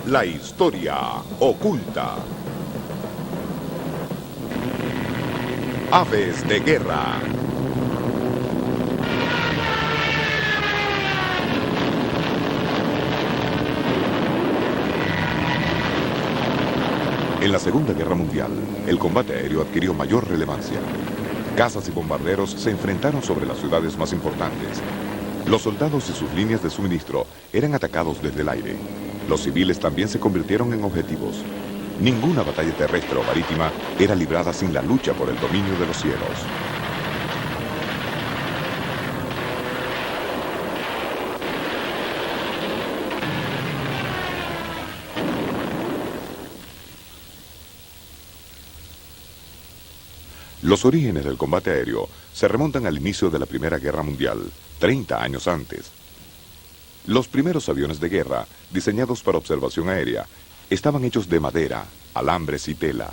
La historia oculta. Aves de guerra. En la Segunda Guerra Mundial, el combate aéreo adquirió mayor relevancia. Cazas y bombarderos se enfrentaron sobre las ciudades más importantes. Los soldados y sus líneas de suministro eran atacados desde el aire. Los civiles también se convirtieron en objetivos. Ninguna batalla terrestre o marítima era librada sin la lucha por el dominio de los cielos. Los orígenes del combate aéreo se remontan al inicio de la Primera Guerra Mundial, 30 años antes. Los primeros aviones de guerra, diseñados para observación aérea, estaban hechos de madera, alambres y tela.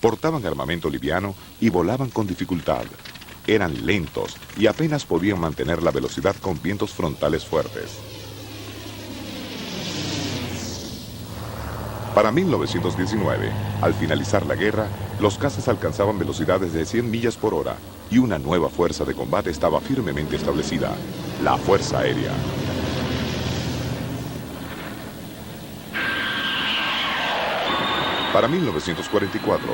Portaban armamento liviano y volaban con dificultad. Eran lentos y apenas podían mantener la velocidad con vientos frontales fuertes. Para 1919, al finalizar la guerra, los cazas alcanzaban velocidades de 100 millas por hora y una nueva fuerza de combate estaba firmemente establecida, la Fuerza Aérea. Para 1944,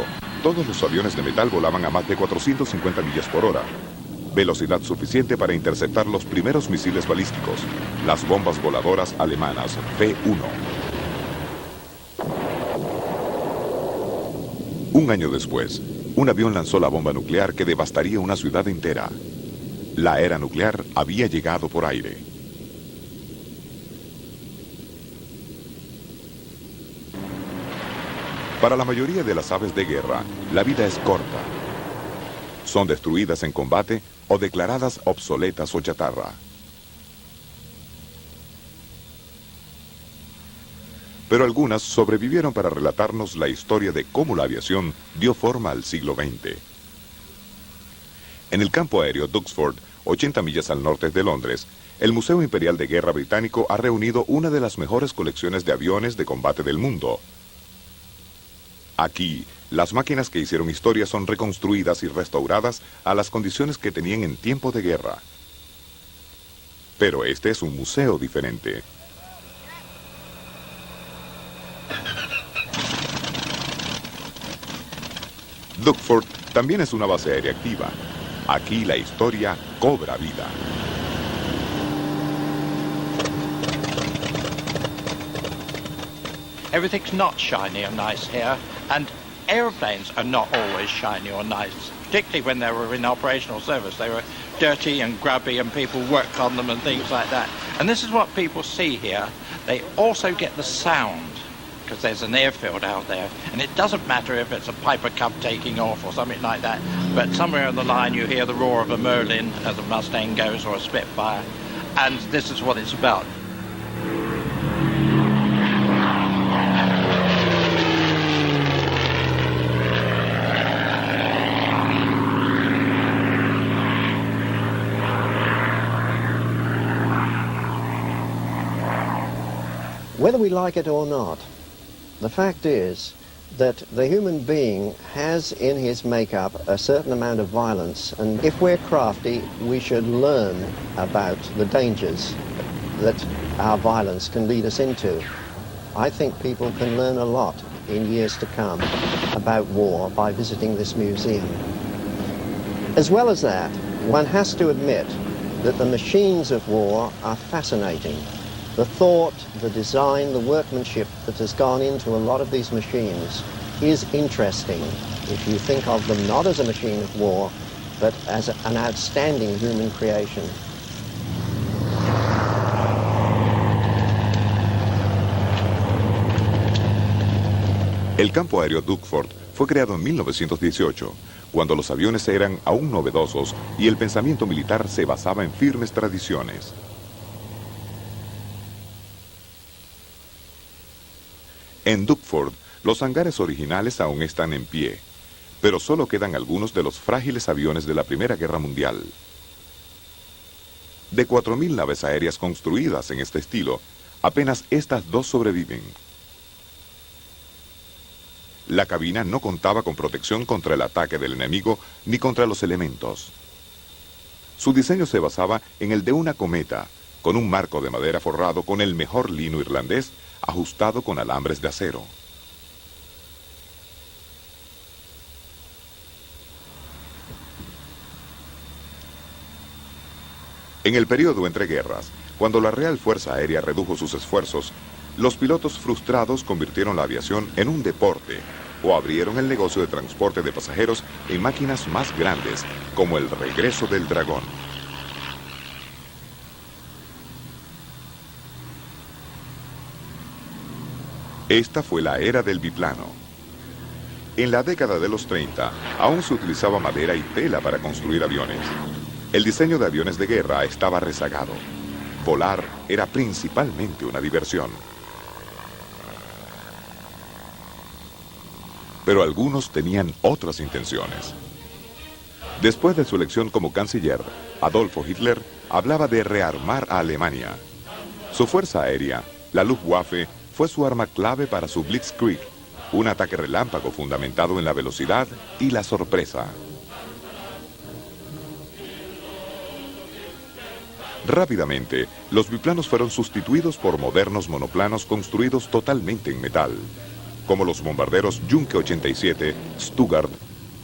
todos los aviones de metal volaban a más de 450 millas por hora, velocidad suficiente para interceptar los primeros misiles balísticos, las bombas voladoras alemanas V-1. Un año después, un avión lanzó la bomba nuclear que devastaría una ciudad entera. La era nuclear había llegado por aire. Para la mayoría de las aves de guerra, la vida es corta. Son destruidas en combate o declaradas obsoletas o chatarra. Pero algunas sobrevivieron para relatarnos la historia de cómo la aviación dio forma al siglo XX. En el campo aéreo Duxford, 80 millas al norte de Londres, el Museo Imperial de Guerra Británico ha reunido una de las mejores colecciones de aviones de combate del mundo. Aquí, las máquinas que hicieron historia son reconstruidas y restauradas a las condiciones que tenían en tiempo de guerra. Pero este es un museo diferente. Duxford también es una base aérea activa. Aquí la historia cobra vida. Everything's not shiny or nice here, and airplanes are not always shiny or nice, particularly when they were in operational service. They were dirty and grubby and people worked on them and things like that. And this is what people see here. They also get the sound, because there's an airfield out there, and it doesn't matter if it's a Piper Cub taking off or something like that, but somewhere on the line you hear the roar of a Merlin as a Mustang goes, or a Spitfire, and this is what it's about. Whether we like it or not, the fact is that the human being has in his makeup a certain amount of violence, and if we're crafty, we should learn about the dangers that our violence can lead us into. I think people can learn a lot in years to come about war by visiting this museum. As well as that, one has to admit that the machines of war are fascinating. The thought, the design, the workmanship that has gone into a lot of these machines is interesting if you think of them not as a machine of war, but as an outstanding human creation. El campo aéreo Duxford fue creado en 1918, cuando los aviones eran aún novedosos y el pensamiento militar se basaba en firmes tradiciones. En Duxford, los hangares originales aún están en pie, pero solo quedan algunos de los frágiles aviones de la Primera Guerra Mundial. De 4.000 naves aéreas construidas en este estilo, Apenas estas dos sobreviven. La cabina no contaba con protección contra el ataque del enemigo ni contra los elementos. Su diseño se basaba en el de una cometa, con un marco de madera forrado con el mejor lino irlandés, ajustado con alambres de acero. En el periodo entre guerras, cuando la Real Fuerza Aérea redujo sus esfuerzos, los pilotos frustrados convirtieron la aviación en un deporte o abrieron el negocio de transporte de pasajeros en máquinas más grandes, como el Regreso del Dragón. Esta fue la era del biplano. En la década de los 30, aún se utilizaba madera y tela para construir aviones. El diseño de aviones de guerra estaba rezagado. Volar era principalmente una diversión. Pero algunos tenían otras intenciones. Después de su elección como canciller, Adolfo Hitler hablaba de rearmar a Alemania. Su fuerza aérea, la Luftwaffe, fue su arma clave para su Blitzkrieg, un ataque relámpago fundamentado en la velocidad y la sorpresa. Rápidamente, los biplanos fueron sustituidos por modernos monoplanos construidos totalmente en metal, como los bombarderos Junkers 87, Stuttgart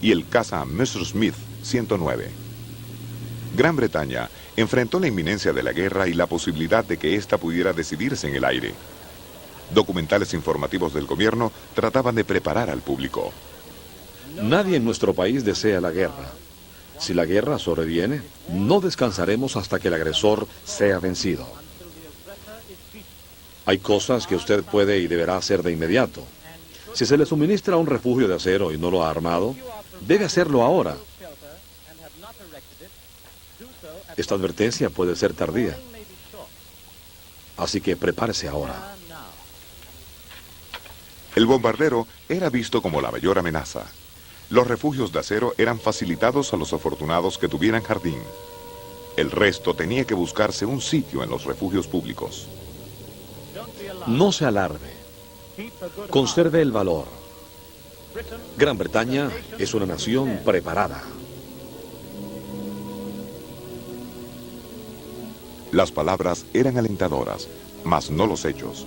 y el caza Messerschmitt 109. Gran Bretaña enfrentó la inminencia de la guerra y la posibilidad de que ésta pudiera decidirse en el aire. Documentales informativos del gobierno trataban de preparar al público. Nadie en nuestro país desea la guerra. Si la guerra sobreviene, no descansaremos hasta que el agresor sea vencido. Hay cosas que usted puede y deberá hacer de inmediato. Si se le suministra un refugio de acero y no lo ha armado, debe hacerlo ahora. Esta advertencia puede ser tardía. Así que prepárese ahora. El bombardero era visto como la mayor amenaza. Los refugios de acero eran facilitados a los afortunados que tuvieran jardín. El resto tenía que buscarse un sitio en los refugios públicos. No se alarme. Conserve el valor. Gran Bretaña es una nación preparada. Las palabras eran alentadoras, mas no los hechos.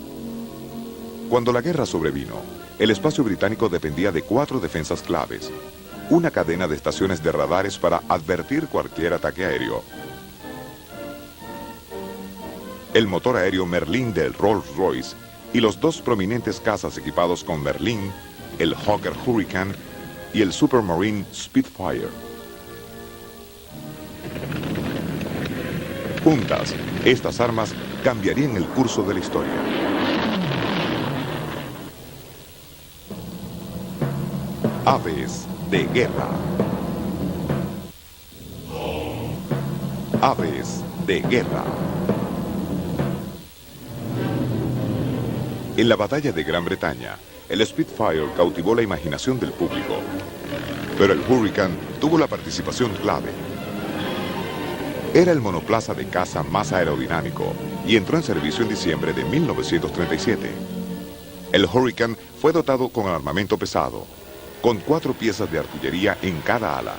Cuando la guerra sobrevino, el espacio británico dependía de 4 defensas claves. Una cadena de estaciones de radares para advertir cualquier ataque aéreo. El motor aéreo Merlin del Rolls-Royce y los 2 prominentes cazas equipados con Merlin, el Hawker Hurricane y el Supermarine Spitfire. Juntas, estas armas cambiarían el curso de la historia. Aves de guerra. Aves de guerra. En la batalla de Gran Bretaña, el Spitfire cautivó la imaginación del público, pero el Hurricane tuvo la participación clave. Era el monoplaza de caza más aerodinámico y entró en servicio en diciembre de 1937. El Hurricane fue dotado con armamento pesado, con 4 piezas de artillería en cada ala.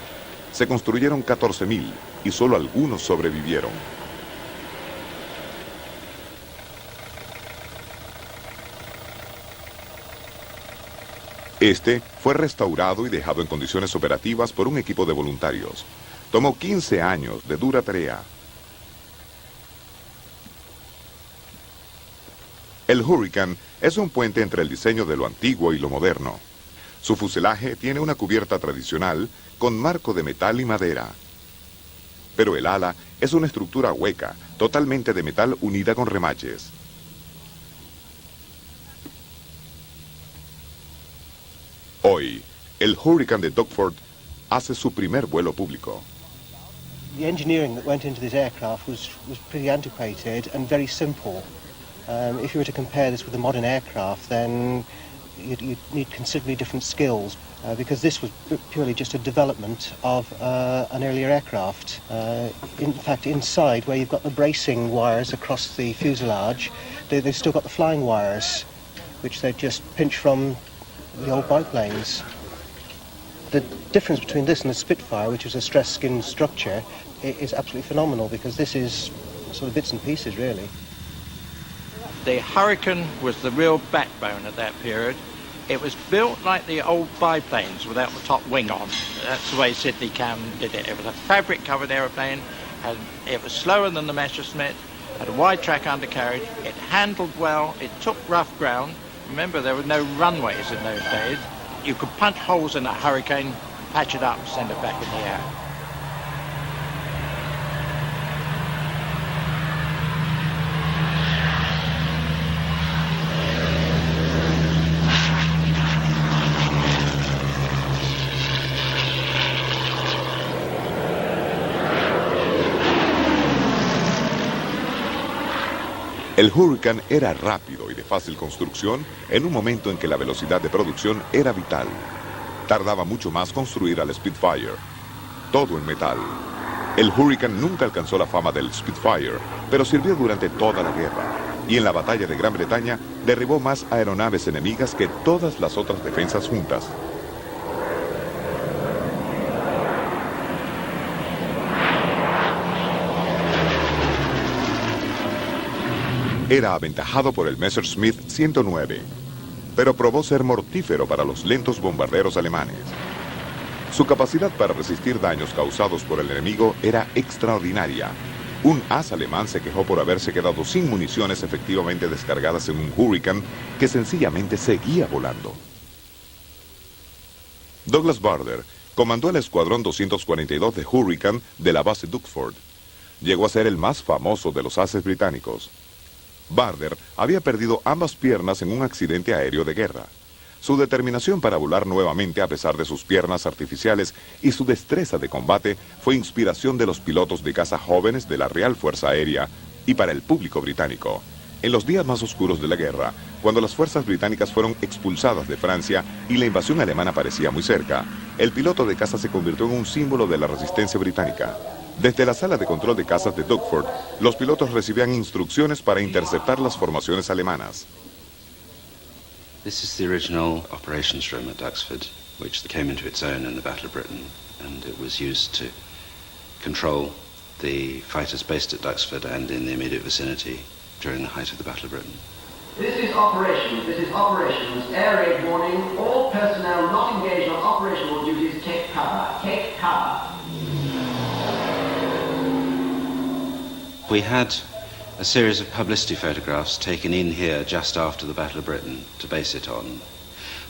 Se construyeron 14.000 y solo algunos sobrevivieron. Este fue restaurado y dejado en condiciones operativas por un equipo de voluntarios. Tomó 15 años de dura tarea. El Hurricane es un puente entre el diseño de lo antiguo y lo moderno. Su fuselaje tiene una cubierta tradicional con marco de metal y madera. Pero el ala es una estructura hueca, totalmente de metal unida con remaches. Hoy, el Hurricane de Dogford hace su primer vuelo público. The engineering that went into this aircraft was pretty antiquated and very simple. If you were to compare this with a modern aircraft, then you'd need considerably different skills because this was purely just a development of an earlier aircraft. In fact, inside where you've got the bracing wires across the fuselage, they've still got the flying wires, which they just pinch from the old biplanes. The difference between this and the Spitfire, which is a stress skin structure, is absolutely phenomenal, because this is sort of bits and pieces, really. The Hurricane was the real backbone at that period. It was built like the old biplanes without the top wing on. That's the way Sidney Cam did it. It was a fabric-covered aeroplane. It was slower than the Messerschmitt, had a wide track undercarriage. It handled well. It took rough ground. Remember, there were no runways in those days. You could punch holes in a Hurricane, patch it up, send it back in the air. El Hurricane era rápido y de fácil construcción en un momento en que la velocidad de producción era vital. Tardaba mucho más construir al Spitfire. Todo en metal. El Hurricane nunca alcanzó la fama del Spitfire, pero sirvió durante toda la guerra. Y en la batalla de Gran Bretaña derribó más aeronaves enemigas que todas las otras defensas juntas. Era aventajado por el Messerschmitt 109, pero probó ser mortífero para los lentos bombarderos alemanes. Su capacidad para resistir daños causados por el enemigo era extraordinaria. Un as alemán se quejó por haberse quedado sin municiones efectivamente descargadas en un Hurricane que sencillamente seguía volando. Douglas Bader comandó el escuadrón 242 de Hurricane de la base Dukeford. Llegó a ser el más famoso de los ases británicos. Bader había perdido ambas piernas en un accidente aéreo de guerra. Su determinación para volar nuevamente a pesar de sus piernas artificiales y su destreza de combate fue inspiración de los pilotos de caza jóvenes de la Real Fuerza Aérea y para el público británico. En los días más oscuros de la guerra, cuando las fuerzas británicas fueron expulsadas de Francia y la invasión alemana parecía muy cerca, el piloto de caza se convirtió en un símbolo de la resistencia británica. Desde la sala de control de cazas de Dukeford, los pilotos recibían instrucciones para interceptar las formaciones alemanas. This is the original operations room at Duxford, which came into its own in the Battle of Britain, and it was used to control the fighters based at Duxford and in the immediate vicinity during the height of the Battle of Britain. This is operations. Air raid warning. All personnel not engaged on operational duties take cover. Take cover. We had a series of publicity photographs taken in here just after the Battle of Britain to base it on.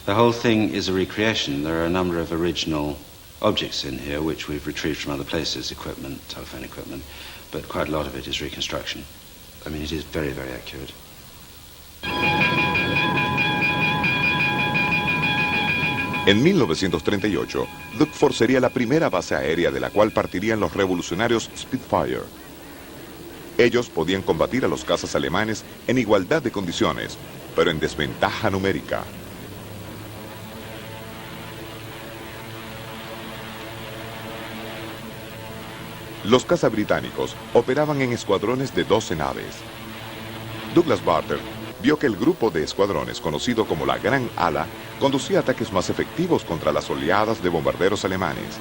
The whole thing is a recreation. There are a number of original objects in here which we've retrieved from other places, equipment, telephone equipment, but quite a lot of it is reconstruction. I mean, it is very, very accurate. En 1938, Dukeford sería la primera base aérea de la cual partirían los revolucionarios Spitfire. Ellos podían combatir a los cazas alemanes en igualdad de condiciones, pero en desventaja numérica. Los cazas británicos operaban en escuadrones de 12 naves. Douglas Bader vio que el grupo de escuadrones, conocido como la Gran Ala, conducía ataques más efectivos contra las oleadas de bombarderos alemanes.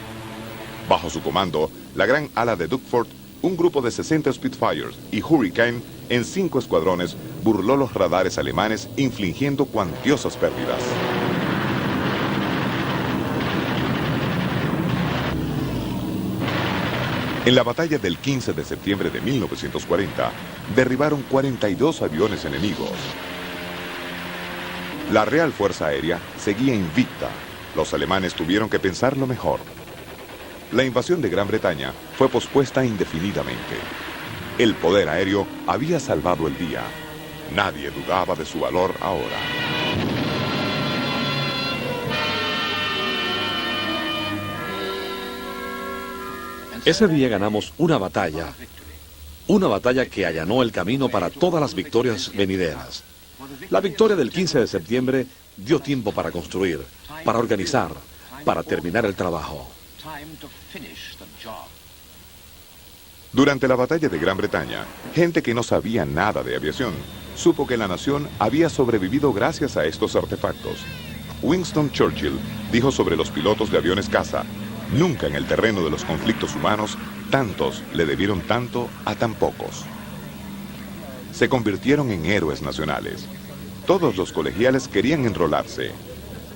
Bajo su comando, la Gran Ala de Dukeford, un grupo de 60 Spitfires y Hurricane en 5 escuadrones burló los radares alemanes, infligiendo cuantiosas pérdidas. En la batalla del 15 de septiembre de 1940, derribaron 42 aviones enemigos. La Real Fuerza Aérea seguía invicta. Los alemanes tuvieron que pensarlo mejor. La invasión de Gran Bretaña fue pospuesta indefinidamente. El poder aéreo había salvado el día. Nadie dudaba de su valor ahora. Ese día ganamos una batalla que allanó el camino para todas las victorias venideras. La victoria del 15 de septiembre dio tiempo para construir, para organizar, para terminar el trabajo. Durante la batalla de Gran Bretaña, gente que no sabía nada de aviación supo que la nación había sobrevivido gracias a estos artefactos. Winston Churchill dijo sobre los pilotos de aviones caza: nunca en el terreno de los conflictos humanos tantos le debieron tanto a tan pocos. Se convirtieron en héroes nacionales. Todos los colegiales querían enrolarse.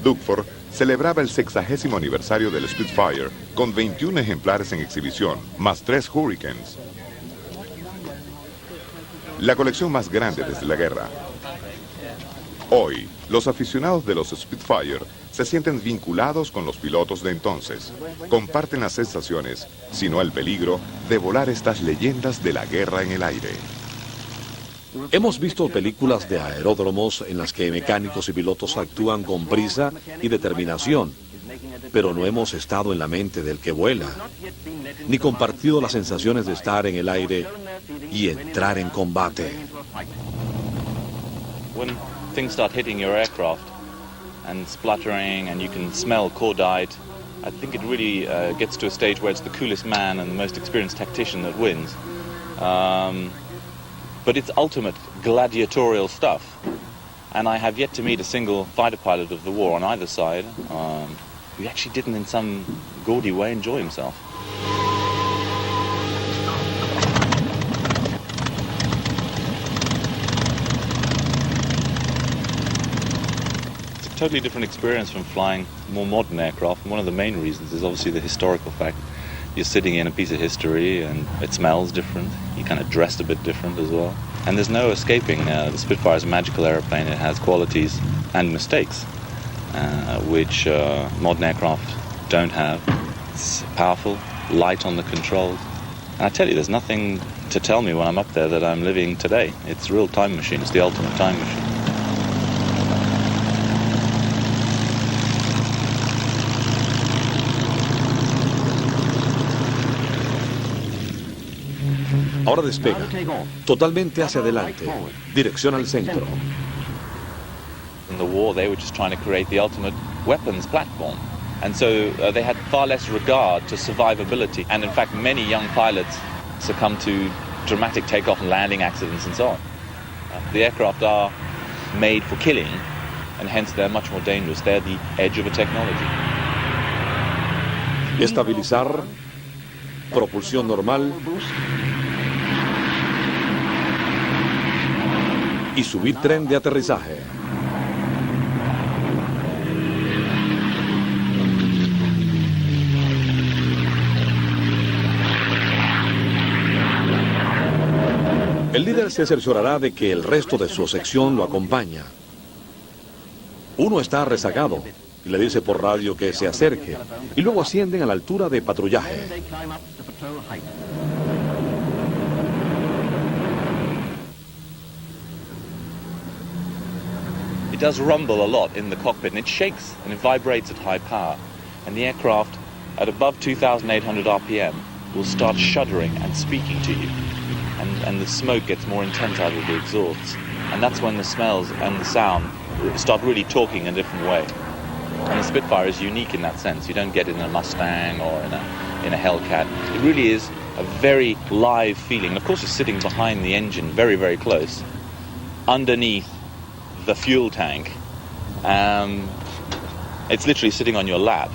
Dugford celebraba el 60º aniversario del Spitfire con 21 ejemplares en exhibición, más 3 Hurricanes. La colección más grande desde la guerra. Hoy, los aficionados de los Spitfire se sienten vinculados con los pilotos de entonces. Comparten las sensaciones, si no el peligro, de volar estas leyendas de la guerra en el aire. Hemos visto películas de aeródromos en las que mecánicos y pilotos actúan con prisa y determinación, pero no hemos estado en la mente del que vuela, ni compartido las sensaciones de estar en el aire y entrar en combate. When things start hitting your aircraft and spluttering and you can smell cordite, I think it really gets to a stage where it's the coolest man and the most experienced tactician that wins. But it's ultimate gladiatorial stuff. And I have yet to meet a single fighter pilot of the war on either side who actually didn't in some gaudy way enjoy himself. It's a totally different experience from flying more modern aircraft. And one of the main reasons is obviously the historical fact. You're sitting in a piece of history and it smells different. You're kind of dressed a bit different as well. And there's no escaping. The Spitfire is a magical aeroplane. It has qualities and mistakes, which modern aircraft don't have. It's powerful, light on the controls. And I tell you, there's nothing to tell me when I'm up there that I'm living today. It's a real time machine. It's the ultimate time machine. Ahora despega, totalmente hacia adelante, dirección al centro. In the war, they were just trying to create the ultimate weapons platform. And so they had far less regard to survivability. And in fact, many young pilots succumbed to dramatic takeoff and landing accidents and so on. The aircraft are made for killing, and hence they're much more dangerous. They're the edge of a technology. Estabilizar, propulsión normal y subir tren de aterrizaje. El líder se cerciorará de que el resto de su sección lo acompaña. Uno está rezagado y le dice por radio que se acerque, y luego ascienden a la altura de patrullaje. It does rumble a lot in the cockpit, and it shakes and it vibrates at high power. And the aircraft at above 2,800 RPM will start shuddering and speaking to you. And the smoke gets more intense out of the exhausts. And that's when the smells and the sound start really talking a different way. And the Spitfire is unique in that sense. You don't get it in a Mustang or in a Hellcat. It really is a very live feeling. And of course, you're sitting behind the engine very, very close, underneath the fuel tank. It's literally sitting on your lap.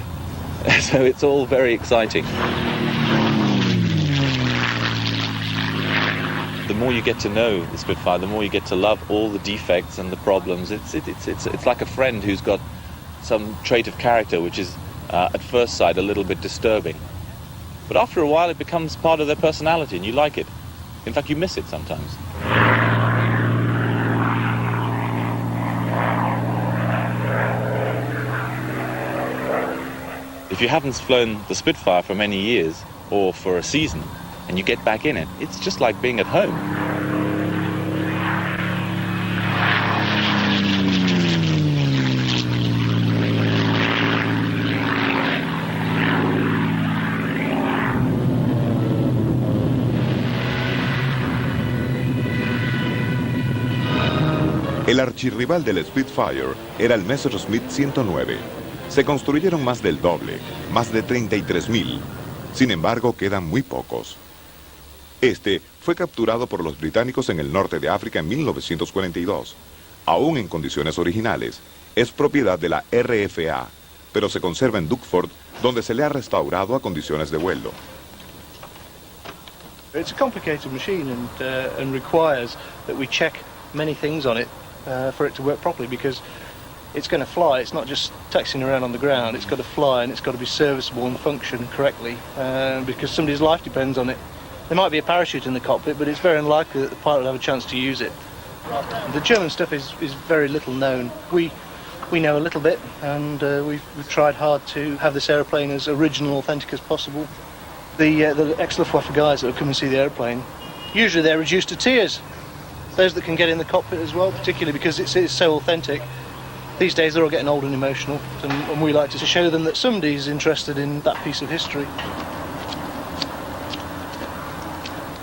So it's all very exciting. The more you get to know the Spitfire, the more you get to love all the defects and the problems. It's like a friend who's got some trait of character which is, at first sight, a little bit disturbing. But after a while, it becomes part of their personality, and you like it. In fact, you miss it sometimes. If you haven't flown the Spitfire for many years, or for a season, and you get back in it, it's just like being at home. El archirrival del Spitfire era el Messerschmitt 109. Se construyeron más del doble, más de 33.000. Sin embargo, quedan muy pocos. Este fue capturado por los británicos en el norte de África en 1942. Aún en condiciones originales, es propiedad de la RFA, pero se conserva en Dukeford, donde se le ha restaurado a condiciones de vuelo. It's a complicated machine and requires that we check many things on it for it to work properly, because it's going to fly. It's not just taxiing around on the ground. It's got to fly, and it's got to be serviceable and function correctly, because somebody's life depends on it. There might be a parachute in the cockpit, but it's very unlikely that the pilot will have a chance to use it. The German stuff is very little known. We know a little bit, and we've tried hard to have this aeroplane as original, authentic as possible. The ex-Luftwaffe guys that will come and see the airplane, usually they're reduced to tears. Those that can get in the cockpit as well, particularly because it's so authentic. These days they're all getting old and emotional, and we like to show them that somebody's interested in that piece of history.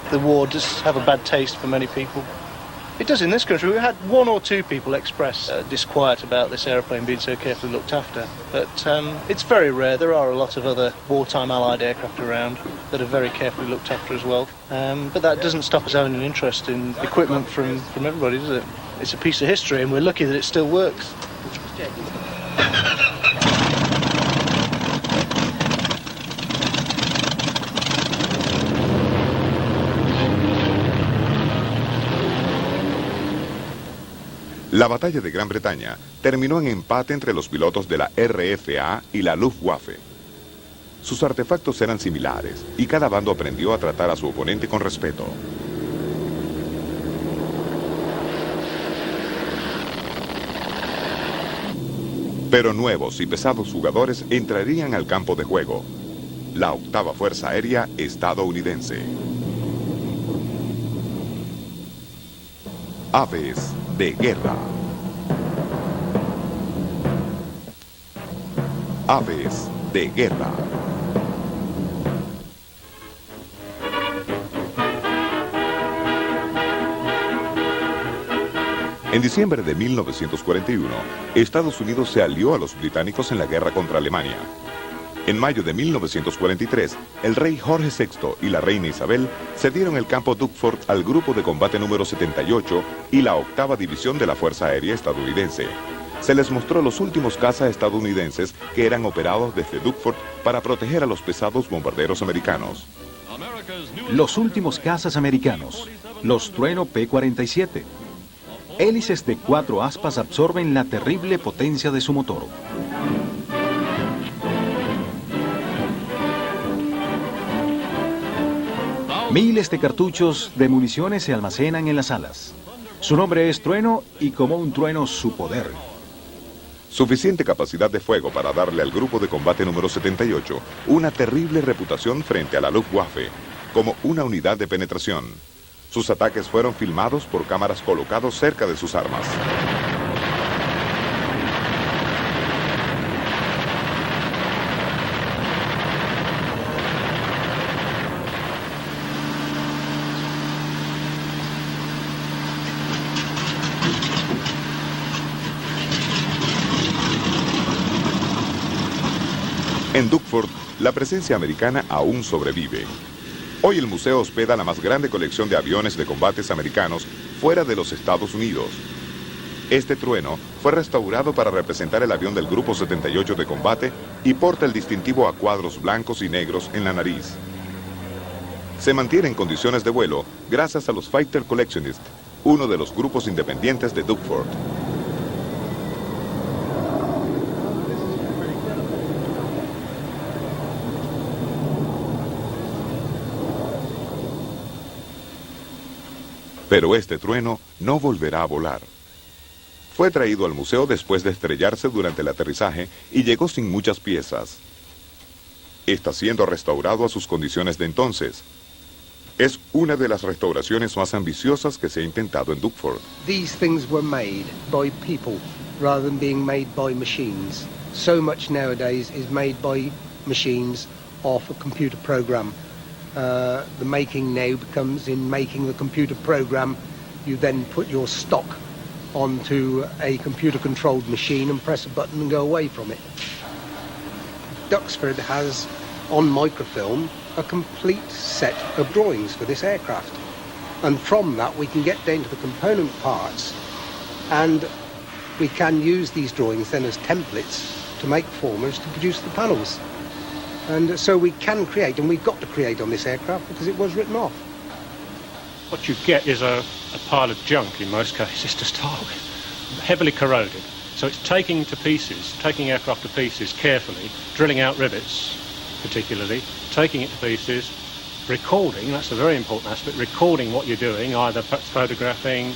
The war does have a bad taste for many people. It does in this country. We've had one or two people express disquiet about this aeroplane being so carefully looked after, but it's very rare. There are a lot of other wartime Allied aircraft around that are very carefully looked after as well, but that doesn't stop us having an interest in equipment from everybody, does it? It's a piece of history, and we're lucky that it still works. La batalla de Gran Bretaña terminó en empate entre los pilotos de la RFA y la Luftwaffe. Sus artefactos eran similares y cada bando aprendió a tratar a su oponente con respeto. Pero nuevos y pesados jugadores entrarían al campo de juego. La 8ª Fuerza Aérea estadounidense. Aves de guerra. Aves de guerra. En diciembre de 1941, Estados Unidos se alió a los británicos en la guerra contra Alemania. En mayo de 1943, el rey Jorge VI y la reina Isabel cedieron el campo Dukeford al Grupo de Combate número 78 y la 8ª División de la Fuerza Aérea estadounidense. Se les mostró los últimos cazas estadounidenses que eran operados desde Dukeford para proteger a los pesados bombarderos americanos. Los últimos cazas americanos, los Trueno P-47. Hélices de 4 aspas absorben la terrible potencia de su motor. Miles de cartuchos de municiones se almacenan en las alas. Su nombre es Trueno y como un trueno su poder. Suficiente capacidad de fuego para darle al Grupo de Combate número 78 una terrible reputación frente a la Luftwaffe, como una unidad de penetración. Sus ataques fueron filmados por cámaras colocados cerca de sus armas. En Dukeford, la presencia americana aún sobrevive. Hoy el museo hospeda la más grande colección de aviones de combates americanos fuera de los Estados Unidos. Este Trueno fue restaurado para representar el avión del Grupo 78 de combate y porta el distintivo a cuadros blancos y negros en la nariz. Se mantiene en condiciones de vuelo gracias a los Fighter Collectionists, uno de los grupos independientes de Dukeford. Pero este Trueno no volverá a volar. Fue traído al museo después de estrellarse durante el aterrizaje y llegó sin muchas piezas. Está siendo restaurado a sus condiciones de entonces. Es una de las restauraciones más ambiciosas que se ha intentado en Dukeford. These things were made by people rather than being made by machines. So much nowadays is made by machines off a computer program. The making now becomes in making the computer program, you then put your stock onto a computer-controlled machine and press a button and go away from it. Duxford has on microfilm a complete set of drawings for this aircraft. And from that we can get down to the component parts, and we can use these drawings then as templates to make formers to produce the panels. And so we can create, and we've got to create on this aircraft because it was written off. What you get is a pile of junk in most cases to start with, heavily corroded. So it's taking aircraft to pieces carefully, drilling out rivets particularly, taking it to pieces, recording, that's a very important aspect, recording what you're doing, either photographing,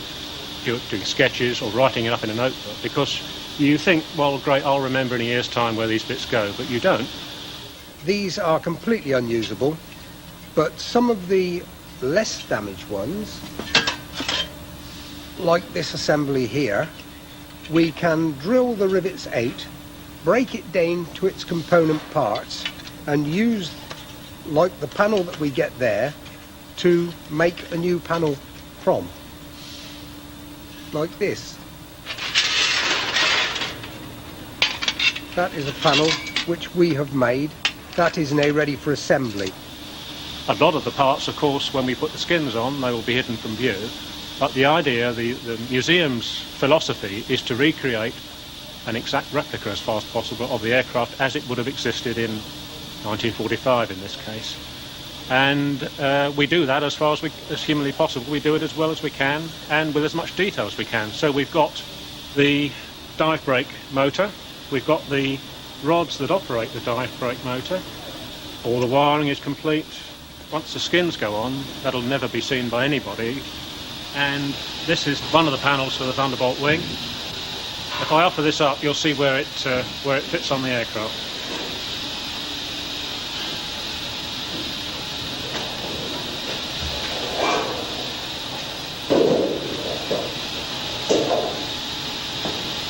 doing sketches or writing it up in a notebook, because you think, well, great, I'll remember in a year's time where these bits go, but you don't. These are completely unusable, but some of the less damaged ones, like this assembly here, we can drill the rivets out, break it down to its component parts, and use, like the panel that we get there, to make a new panel from. Like this. That is a panel which we have made. That is now ready for assembly. A lot of the parts, of course, when we put the skins on, they will be hidden from view. But the idea, the museum's philosophy, is to recreate an exact replica as far as possible of the aircraft as it would have existed in 1945 in this case. And we do that as far as humanly possible. We do it as well as we can and with as much detail as we can. So we've got the dive brake motor, we've got the rods that operate the dive brake motor, all the wiring is complete. Once the skins go on, that'll never be seen by anybody. And this is one of the panels for the Thunderbolt wing. If I offer this up, you'll see where it fits on the aircraft.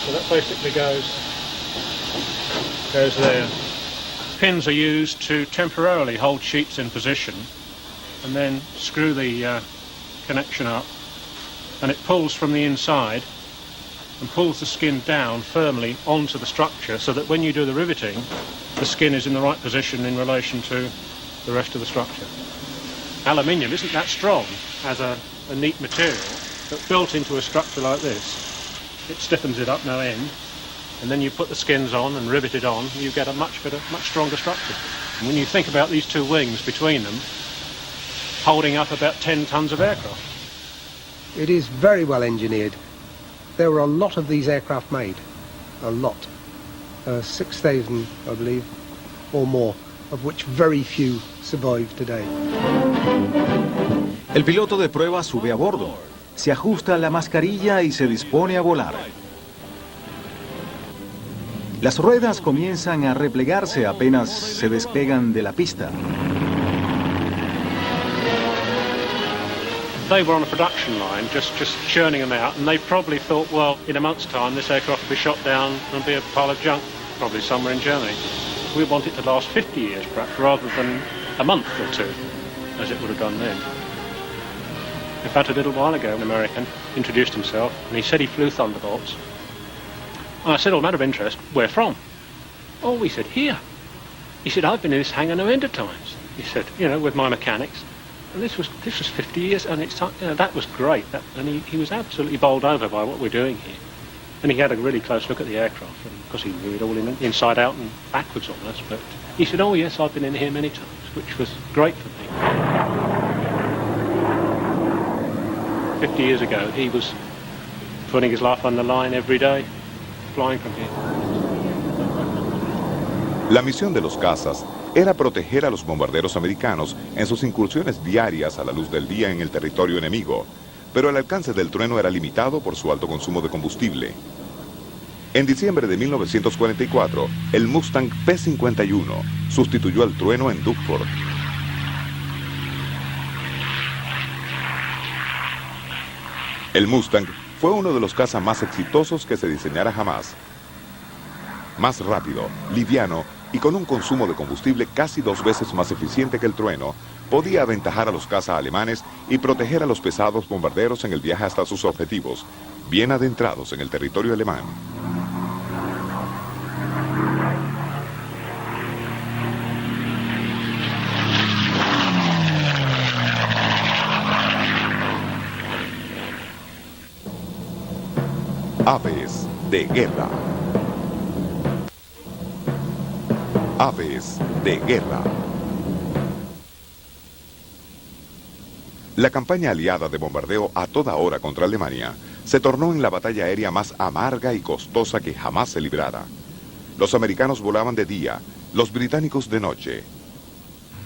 So that basically goes there. Pins are used to temporarily hold sheets in position and then screw the connection up, and it pulls from the inside and pulls the skin down firmly onto the structure so that when you do the riveting, the skin is in the right position in relation to the rest of the structure. Aluminium isn't that strong as a neat material, but built into a structure like this, it stiffens it up no end, and then you put the skins on and rivet it on, you get a much better, much stronger structure. And when you think about these two wings between them, holding up about 10 tons of aircraft. It is very well engineered. There were a lot of these aircraft made, a lot. 6,000, I believe, or more, of which very few survive today. El piloto de prueba sube a bordo, se ajusta la mascarilla y se dispone a volar. Las ruedas comienzan a replegarse apenas se despegan de la pista. They were on a production line, just churning them out, and they probably thought, well, in a month's time, this aircraft will be shot down and be a pile of junk, probably somewhere in Germany. We want it to last 50 years, perhaps, rather than a month or two, as it would have done then. In fact, a little while ago, an American introduced himself, and he said he flew Thunderbolts. And I said, oh, matter of interest, where from? Oh, he said, here. He said, I've been in this hangar no end of times. He said, you know, with my mechanics. And this was 50 years, and it's, you know, that was great. And he was absolutely bowled over by what we're doing here. And he had a really close look at the aircraft, because he knew it all inside out and backwards almost. But he said, oh yes, I've been in here many times, which was great for me. 50 years ago, he was putting his life on the line every day, flying from here. La misión de los cazas era proteger a los bombarderos americanos en sus incursiones diarias a la luz del día en el territorio enemigo, pero el alcance del trueno era limitado por su alto consumo de combustible. En diciembre de 1944, el Mustang P-51 sustituyó al trueno en Dugford. El Mustang fue uno de los cazas más exitosos que se diseñara jamás. Más rápido, liviano y con un consumo de combustible casi 2 veces más eficiente que el trueno, podía aventajar a los cazas alemanes y proteger a los pesados bombarderos en el viaje hasta sus objetivos, bien adentrados en el territorio alemán. Aves de guerra. Aves de guerra. La campaña aliada de bombardeo a toda hora contra Alemania se tornó en la batalla aérea más amarga y costosa que jamás se librara. Los americanos volaban de día, los británicos de noche.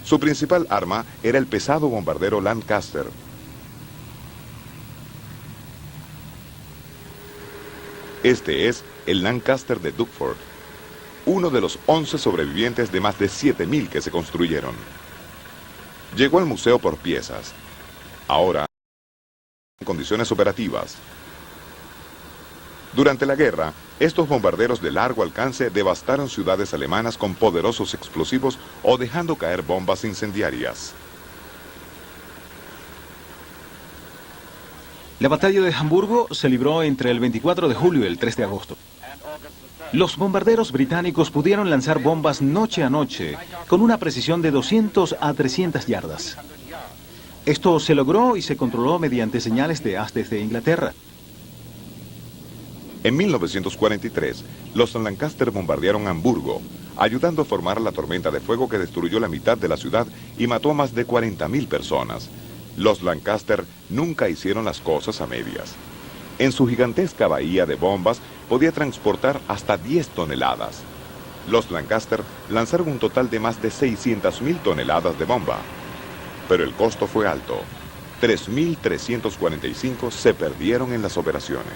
Su principal arma era el pesado bombardero Lancaster. Este es el Lancaster de Dukeford, uno de los 11 sobrevivientes de más de 7.000 que se construyeron. Llegó al museo por piezas. Ahora, en condiciones operativas. Durante la guerra, estos bombarderos de largo alcance devastaron ciudades alemanas con poderosos explosivos o dejando caer bombas incendiarias. La batalla de Hamburgo se libró entre el 24 de julio y el 3 de agosto. Los bombarderos británicos pudieron lanzar bombas noche a noche con una precisión de 200 a 300 yardas. Esto se logró y se controló mediante señales de haz desde Inglaterra. En 1943, los Lancaster bombardearon Hamburgo, ayudando a formar la tormenta de fuego que destruyó la mitad de la ciudad y mató a más de 40.000 personas. Los Lancaster nunca hicieron las cosas a medias. En su gigantesca bahía de bombas podía transportar hasta 10 toneladas. Los Lancaster lanzaron un total de más de 600.000 toneladas de bomba. Pero el costo fue alto. 3.345 se perdieron en las operaciones.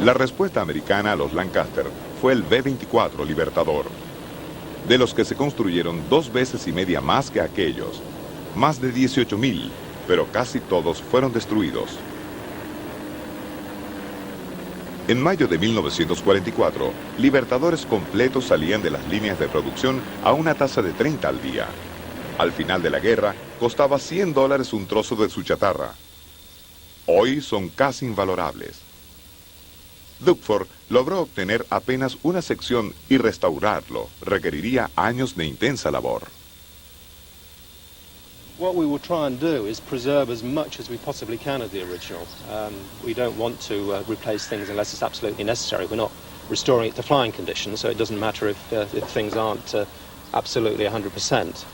La respuesta americana a los Lancaster fue el B-24 Libertador, de los que se construyeron 2 veces y media más que aquellos, más de 18.000, pero casi todos fueron destruidos. En mayo de 1944, Libertadores completos salían de las líneas de producción a una tasa de 30 al día. Al final de la guerra, costaba $100 un trozo de su chatarra. Hoy son casi invalorables. Dukeford logró obtener apenas una sección y restaurarlo requeriría años de intensa labor. What we will try and do is preserve as much as we possibly can of the original. We don't want to replace things unless it's absolutely necessary. We're not restoring it to flying condition, so it doesn't matter if things aren't absolutely 100%.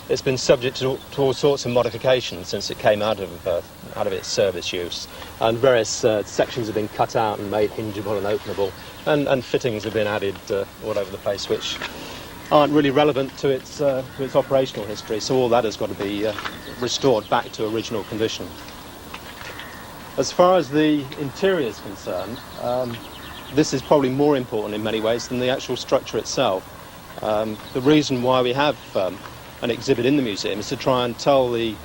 It's been subject to all sorts of modifications since it came out of its service use, and various sections have been cut out and made hingeable and openable, and fittings have been added all over the place, which aren't really relevant to its operational history. So all that has got to be restored back to original condition. As far as the interior is concerned, this is probably more important in many ways than the actual structure itself. The reason why we have an exhibit in the museum is to try and tell the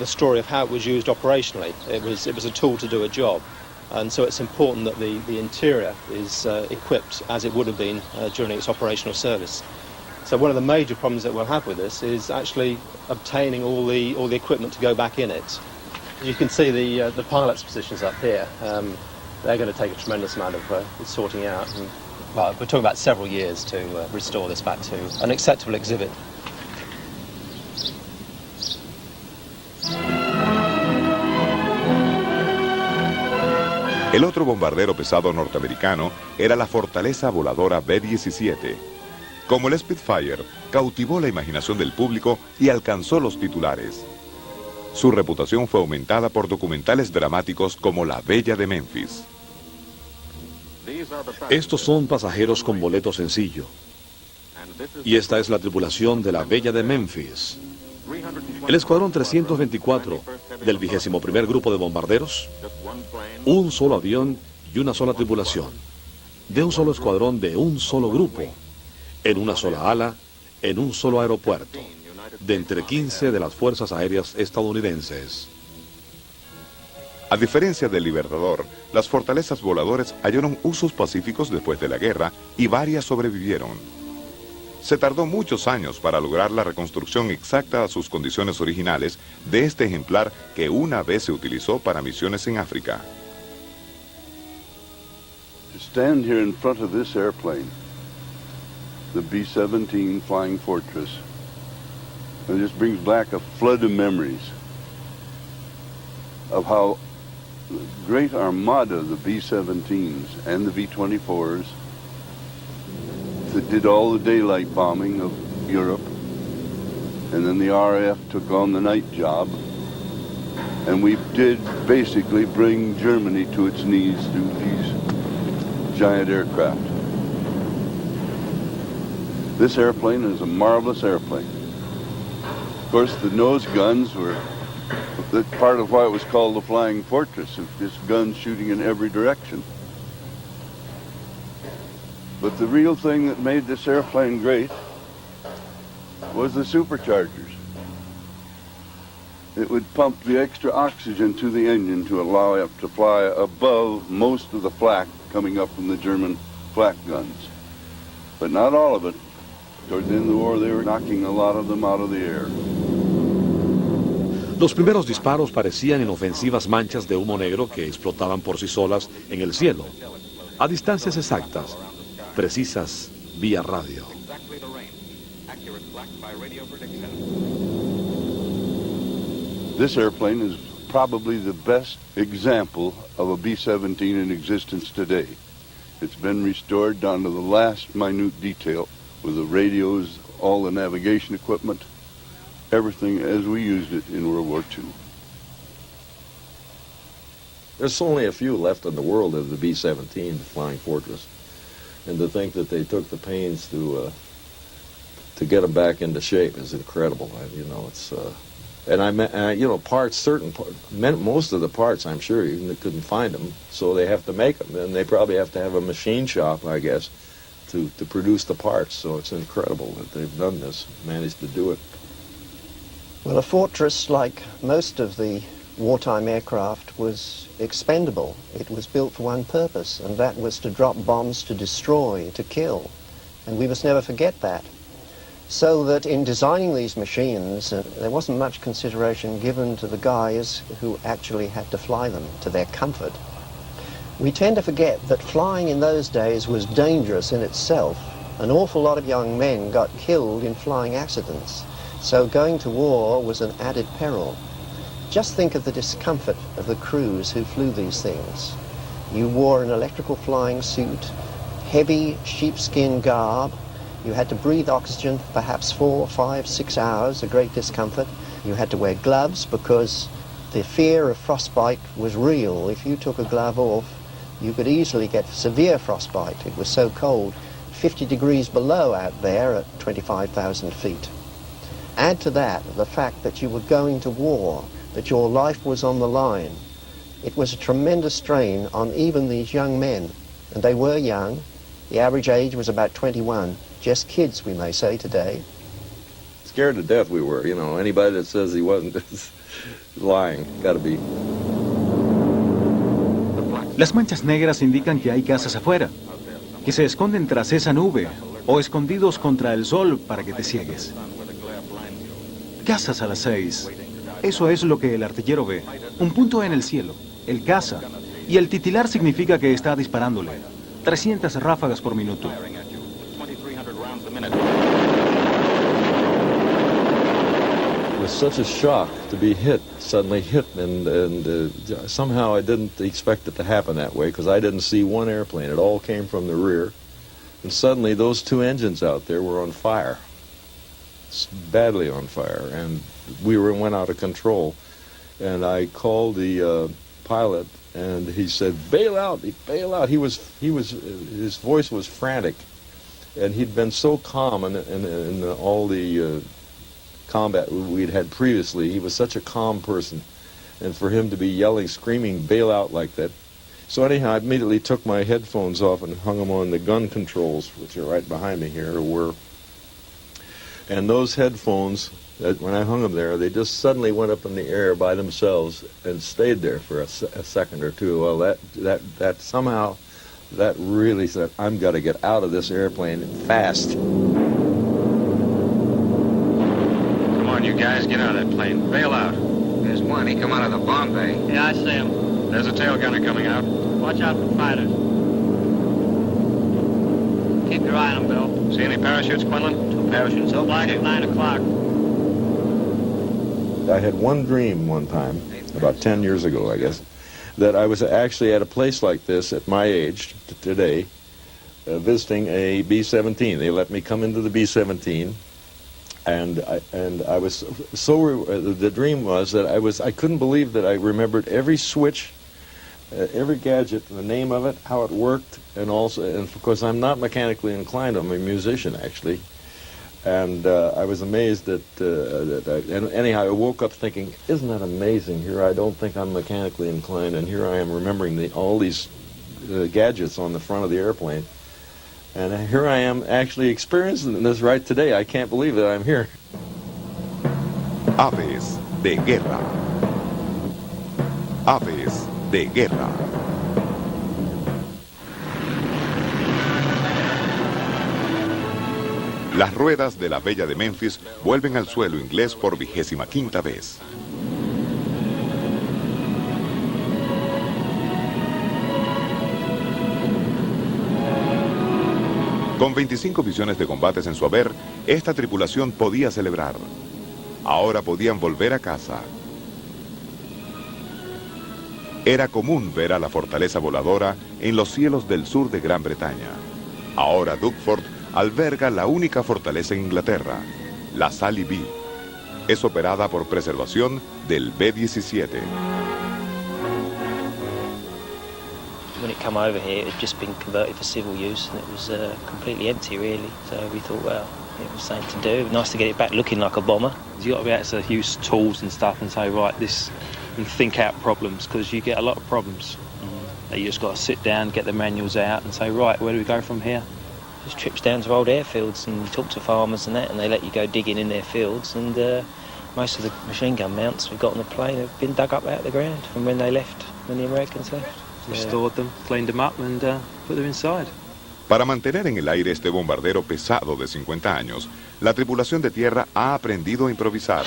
story of how it was used operationally. It was a tool to do a job, and so it's important that the interior is equipped as it would have been during its operational service. So one of the major problems that we'll have with this is actually obtaining all the equipment to go back in it. You can see the pilots' positions up here. They're going to take a tremendous amount of sorting out. And, well, we're talking about several years to restore this back to an acceptable exhibit. El otro bombardero pesado norteamericano era la fortaleza voladora B-17. Como el Spitfire, cautivó la imaginación del público y alcanzó los titulares. Su reputación fue aumentada por documentales dramáticos como La Bella de Memphis. Estos son pasajeros con boleto sencillo. Y esta es la tripulación de La Bella de Memphis. El escuadrón 324 del 21º Grupo de Bombarderos, un solo avión y una sola tripulación, de un solo escuadrón de un solo grupo, en una sola ala, en un solo aeropuerto, de entre 15 de las fuerzas aéreas estadounidenses. A diferencia del Libertador, las fortalezas voladoras hallaron usos pacíficos después de la guerra y varias sobrevivieron. Se tardó muchos años para lograr la reconstrucción exacta a sus condiciones originales de este ejemplar que una vez se utilizó para misiones en África. To stand here in front of this airplane, the B-17 Flying Fortress, it just brings back a flood of memories of how the great armada, the B-17s and the V-24s, that did all the daylight bombing of Europe, and then the RAF took on the night job, and we did basically bring Germany to its knees through these giant aircraft. This airplane is a marvelous airplane. Of course, the nose guns were part of why it was called the Flying Fortress, of just guns shooting in every direction. But the real thing that made this airplane great was the superchargers. It would pump the extra oxygen to the engine to allow it to fly above most of the flak coming up from the German flak guns. But not all of it. Toward the end of the war, they were knocking a lot of them out of the air. Los primeros disparos parecían inofensivas manchas de humo negro que explotaban por sí solas en el cielo, a distancias exactas, precisas vía radio. This airplane is probably the best example of a B-17 in existence today. It's been restored down to the last minute detail with the radios, all the navigation equipment, everything as we used it in World War II. There's only a few left in the world of the B-17, the Flying Fortress. And to think that they took the pains to get them back into shape is incredible. You know, it's and you know, parts, most of the parts, I'm sure you couldn't find them, so they have to make them, and they probably have to have a machine shop, I guess, to produce the parts. So it's incredible that they've done this, managed to do it. Well, a Fortress, like most of the wartime aircraft, was expendable. It was built for one purpose, and that was to drop bombs, to destroy, to kill. And we must never forget that. So that in designing these machines, there wasn't much consideration given to the guys who actually had to fly them, to their comfort. We tend to forget that flying in those days was dangerous in itself. An awful lot of young men got killed in flying accidents. So going to war was an added peril. Just think of the discomfort of the crews who flew these things. You wore an electrical flying suit, heavy sheepskin garb. You had to breathe oxygen for perhaps 4, 5, 6 hours, a great discomfort. You had to wear gloves because the fear of frostbite was real. If you took a glove off, you could easily get severe frostbite. It was so cold, 50 degrees below out there at 25,000 feet. Add to that the fact that you were going to war, that your life was on the line. It was a tremendous strain on even these young men, and they were young. The average age was about 21, just kids, we may say today. Scared to death we were, you know. Anybody that says he wasn't is lying. Gotta be. Las manchas negras indican que hay casas afuera, que se esconden tras esa nube o escondidos contra el sol para que te ciegues. Cazas a las 6. Eso es lo que el artillero ve. Un punto en el cielo, el caza. Y el titilar significa que está disparándole. 300 ráfagas por minuto. It was such a shock to be suddenly hit, and somehow I didn't expect it to happen that way, because I didn't see one airplane. It all came from the rear. And suddenly those two engines out there were on fire. Badly on fire, and we went out of control. And I called the pilot, and he said, "Bail out, bail out." His voice was frantic, and he'd been so calm in all the combat we'd had previously. He was such a calm person, and for him to be yelling, screaming, "Bail out" like that. So anyhow, I immediately took my headphones off and hung them on the gun controls, which are right behind me here, and those headphones, when I hung them there, they just suddenly went up in the air by themselves and stayed there for a second or two. Well, that somehow, that really said, "I'm got to get out of this airplane fast." Come on, you guys, get out of that plane. Bail out. There's one. He come out of the bomb bay. Yeah, I see him. There's a tail gunner coming out. Watch out for fighters. Keep your eye on them, Bill. See any parachutes, Quinlan? 2 parachutes. They'll fly at 9 o'clock. I had one dream one time, about 10 years ago, I guess, that I was actually at a place like this at my age today, visiting a B-17. They let me come into the B-17, and I was so the dream was that I couldn't believe that I remembered every switch, every gadget, the name of it, how it worked, and of course I'm not mechanically inclined. I'm a musician actually, and I was amazed and anyhow I woke up thinking, isn't that amazing? Here I don't think I'm mechanically inclined, and here I am remembering all these gadgets on the front of the airplane. And here I am actually experiencing this right today. I can't believe that I'm here. Aves de guerra. Aves de guerra. Las ruedas de la Bella de Memphis vuelven al suelo inglés por 25ª vez. Con 25 visiones de combates en su haber, esta tripulación podía celebrar. Ahora podían volver a casa. Era común ver a la fortaleza voladora en los cielos del sur de Gran Bretaña. Ahora Dukeford alberga la única fortaleza en Inglaterra, la Sally B. Es operada por preservación del B-17. When it came over here, it had just been converted for civil use, and it was completely empty, really. So we thought, well, it was something to do. Nice to get it back looking like a bomber. You've got to be able to use tools and stuff and say, right, this, and think out problems, because you get a lot of problems. You just got to sit down, get the manuals out, and say, right, where do we go from here? Just trips down to old airfields and talk to farmers and that, and they let you go digging in their fields. And most of the machine gun mounts we've got on the plane have been dug up out of the ground from when they left, when the Americans left. Restored them, cleaned them up, and put them inside. Para mantener en el aire este bombardero pesado de 50 años, la tripulación de tierra ha aprendido a improvisar,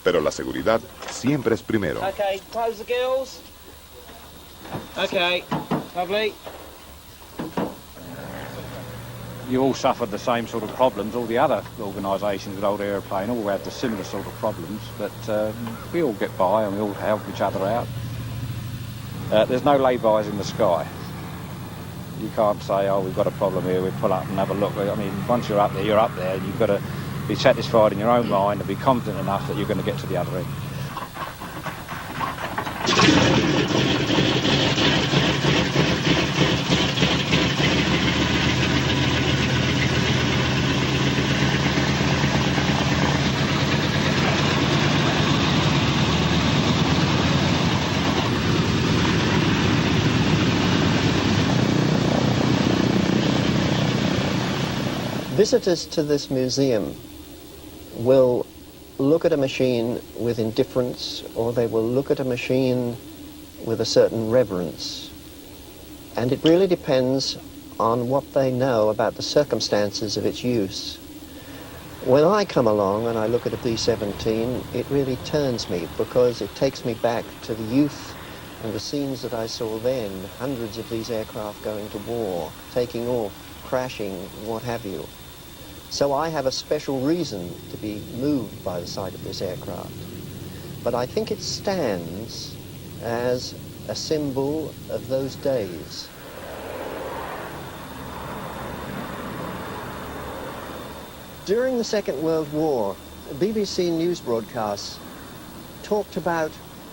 pero la seguridad siempre es primero. Okay, close the gills. Okay, lovely. You all suffered the same sort of problems. All the other organisations with old aeroplane all had the similar sort of problems, but we all get by and we all help each other out. There's no lay-bys in the sky. You can't say, oh, we've got a problem here, we pull up and have a look. I mean, once you're up there, you're up there. You've got to be satisfied in your own mind and be confident enough that you're going to get to the other end. Visitors to this museum will look at a machine with indifference, or they will look at a machine with a certain reverence. And it really depends on what they know about the circumstances of its use. When I come along and I look at a B-17, it really turns me, because it takes me back to the youth and the scenes that I saw then, hundreds of these aircraft going to war, taking off, crashing, what have you. So I have a special reason to be moved by the sight of this aircraft. But I think it stands as a symbol of those days. During the Second World War, BBC news broadcasts talked about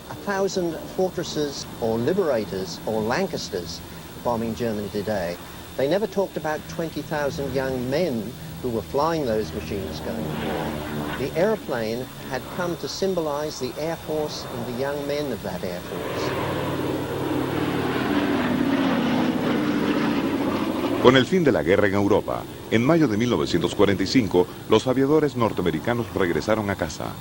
1,000 fortresses or liberators or Lancasters bombing Germany today. They never talked about 20,000 young men who were flying those machines going to war. The airplane had come to symbolize the Air Force and the young men of that Air Force. Con el fin de la guerra en Europa, en mayo de 1945, los aviadores norteamericanos regresaron a casa.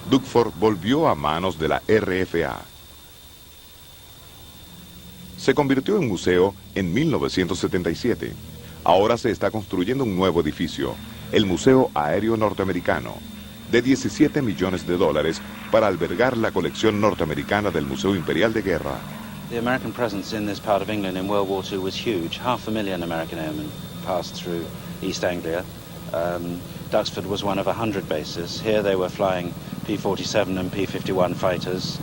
Dukeford volvió a manos de la RFA. Se convirtió en museo en 1977. Ahora se está construyendo un nuevo edificio, el Museo Aéreo Norteamericano, de $17 millones para albergar la colección norteamericana del Museo Imperial de Guerra. The American presence in this part of England in World War II was huge. 500,000 American airmen passed through East Anglia. Duxford was one of 100 bases. Here they were flying P-47 and P-51 fighters.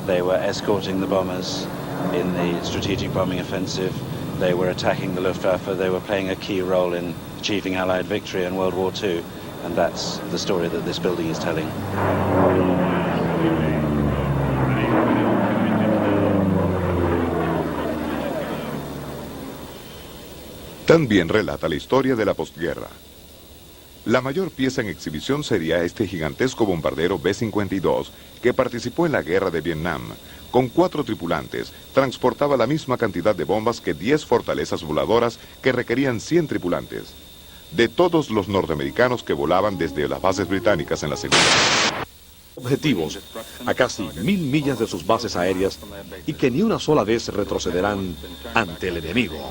They were escorting the bombers in the strategic bombing offensive. They were attacking the Luftwaffe. They were playing a key role in achieving Allied victory in World War II. And that's the story that this building is telling. También relata la historia de la postguerra. La mayor pieza en exhibición sería este gigantesco bombardero B-52 que participó en la guerra de Vietnam. Con 4 tripulantes, transportaba la misma cantidad de bombas que 10 fortalezas voladoras que requerían 100 tripulantes. De todos los norteamericanos que volaban desde las bases británicas en la Segunda Guerra. Objetivos a casi 1000 millas de sus bases aéreas y que ni una sola vez retrocederán ante el enemigo.